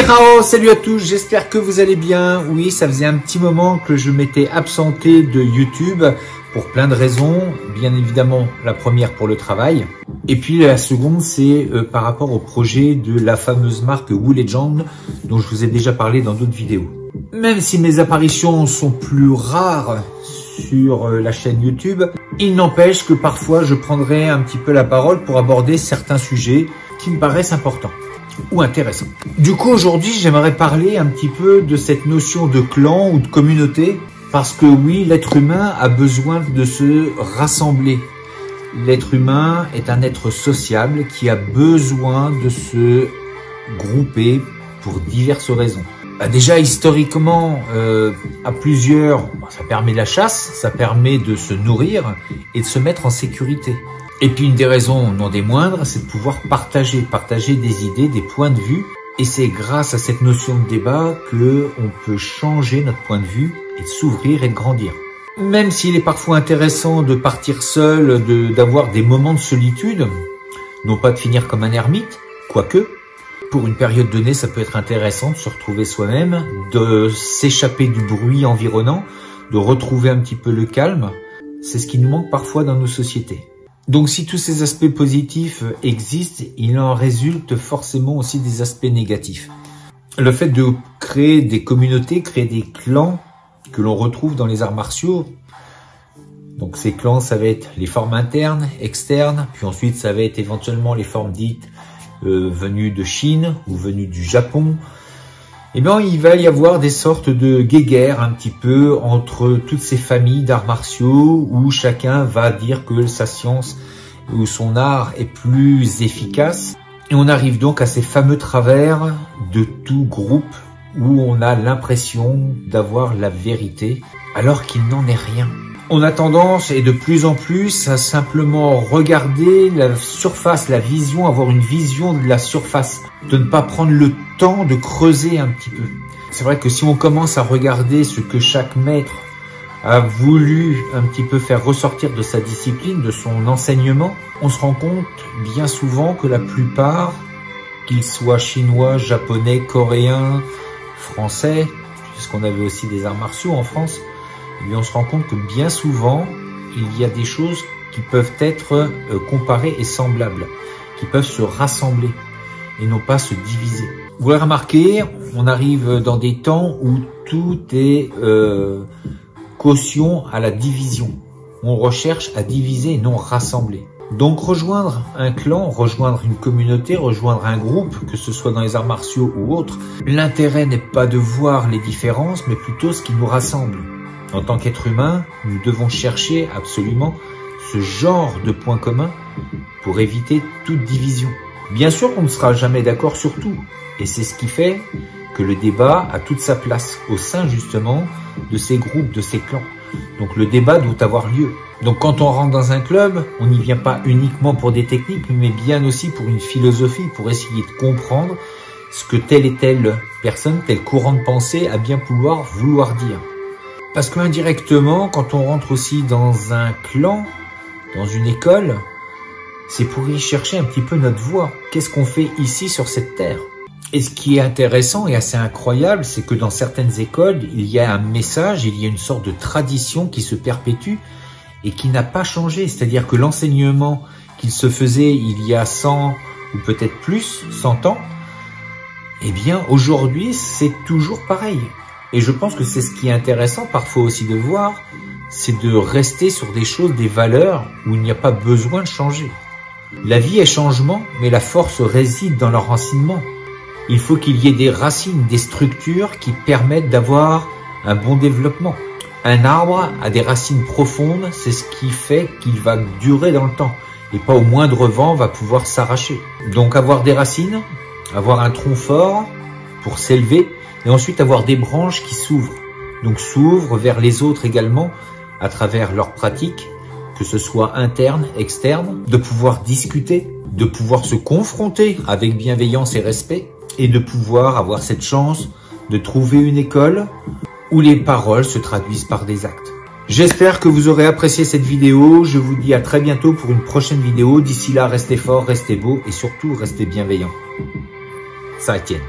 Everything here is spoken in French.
Ni hao, salut à tous, j'espère que vous allez bien. Oui, ça faisait un petit moment que je m'étais absenté de YouTube pour plein de raisons. Bien évidemment, la première pour le travail. Et puis la seconde, c'est par rapport au projet de la fameuse marque WooLegend dont je vous ai déjà parlé dans d'autres vidéos. Même si mes apparitions sont plus rares sur la chaîne YouTube, il n'empêche que parfois je prendrai un petit peu la parole pour aborder certains sujets qui me paraissent importants ou intéressant. Du coup, aujourd'hui, j'aimerais parler un petit peu de cette notion de clan ou de communauté, parce que oui, l'être humain a besoin de se rassembler. L'être humain est un être sociable qui a besoin de se grouper pour diverses raisons. Déjà, historiquement, à plusieurs, ça permet la chasse, ça permet de se nourrir et de se mettre en sécurité. Et puis une des raisons, non des moindres, c'est de pouvoir partager des idées, des points de vue. Et c'est grâce à cette notion de débat que on peut changer notre point de vue et de s'ouvrir et de grandir. Même s'il est parfois intéressant de partir seul, d'avoir des moments de solitude, non pas de finir comme un ermite, quoique, pour une période donnée, ça peut être intéressant de se retrouver soi-même, de s'échapper du bruit environnant, de retrouver un petit peu le calme. C'est ce qui nous manque parfois dans nos sociétés. Donc si tous ces aspects positifs existent, il en résulte forcément aussi des aspects négatifs. Le fait de créer des communautés, créer des clans que l'on retrouve dans les arts martiaux. Donc ces clans, ça va être les formes internes, externes, puis ensuite ça va être éventuellement les formes dites venues de Chine ou venues du Japon. Eh bien, il va y avoir des sortes de guéguerres un petit peu entre toutes ces familles d'arts martiaux où chacun va dire que sa science ou son art est plus efficace. Et on arrive donc à ces fameux travers de tout groupe où on a l'impression d'avoir la vérité alors qu'il n'en est rien. On a tendance, et de plus en plus, à simplement regarder la surface, la vision, avoir une vision de la surface, de ne pas prendre le temps de creuser un petit peu. C'est vrai que si on commence à regarder ce que chaque maître a voulu un petit peu faire ressortir de sa discipline, de son enseignement, on se rend compte bien souvent que la plupart, qu'ils soient chinois, japonais, coréens, français, puisqu'on avait aussi des arts martiaux en France, et bien on se rend compte que bien souvent, il y a des choses qui peuvent être comparées et semblables, qui peuvent se rassembler et non pas se diviser. Vous l'avez remarqué, on arrive dans des temps où tout est caution à la division. On recherche à diviser et non rassembler. Donc rejoindre un clan, rejoindre une communauté, rejoindre un groupe, que ce soit dans les arts martiaux ou autres, l'intérêt n'est pas de voir les différences, mais plutôt ce qui nous rassemble. En tant qu'être humain, nous devons chercher absolument ce genre de points communs pour éviter toute division. Bien sûr qu'on ne sera jamais d'accord sur tout, et c'est ce qui fait que le débat a toute sa place au sein justement de ces groupes, de ces clans. Donc le débat doit avoir lieu. Donc quand on rentre dans un club, on n'y vient pas uniquement pour des techniques, mais bien aussi pour une philosophie, pour essayer de comprendre ce que telle et telle personne, tel courant de pensée a bien vouloir dire. Parce que indirectement, quand on rentre aussi dans un clan, dans une école, c'est pour y chercher un petit peu notre voie. Qu'est-ce qu'on fait ici sur cette terre? Et ce qui est intéressant et assez incroyable, c'est que dans certaines écoles, il y a un message, il y a une sorte de tradition qui se perpétue et qui n'a pas changé. C'est-à-dire que l'enseignement qu'il se faisait il y a 100 ou peut-être plus, 100 ans, eh bien aujourd'hui, c'est toujours pareil. Et je pense que c'est ce qui est intéressant parfois aussi de voir, c'est de rester sur des choses, des valeurs où il n'y a pas besoin de changer. La vie est changement, mais la force réside dans leur enracinement. Il faut qu'il y ait des racines, des structures qui permettent d'avoir un bon développement. Un arbre a des racines profondes, c'est ce qui fait qu'il va durer dans le temps. Et pas au moindre vent va pouvoir s'arracher. Donc avoir des racines, avoir un tronc fort pour s'élever, et ensuite avoir des branches qui s'ouvrent. Donc s'ouvrent vers les autres également à travers leurs pratiques, que ce soit interne, externe, de pouvoir discuter, de pouvoir se confronter avec bienveillance et respect, et de pouvoir avoir cette chance de trouver une école où les paroles se traduisent par des actes. J'espère que vous aurez apprécié cette vidéo. Je vous dis à très bientôt pour une prochaine vidéo. D'ici là, restez forts, restez beaux et surtout restez bienveillants. Ça tienne.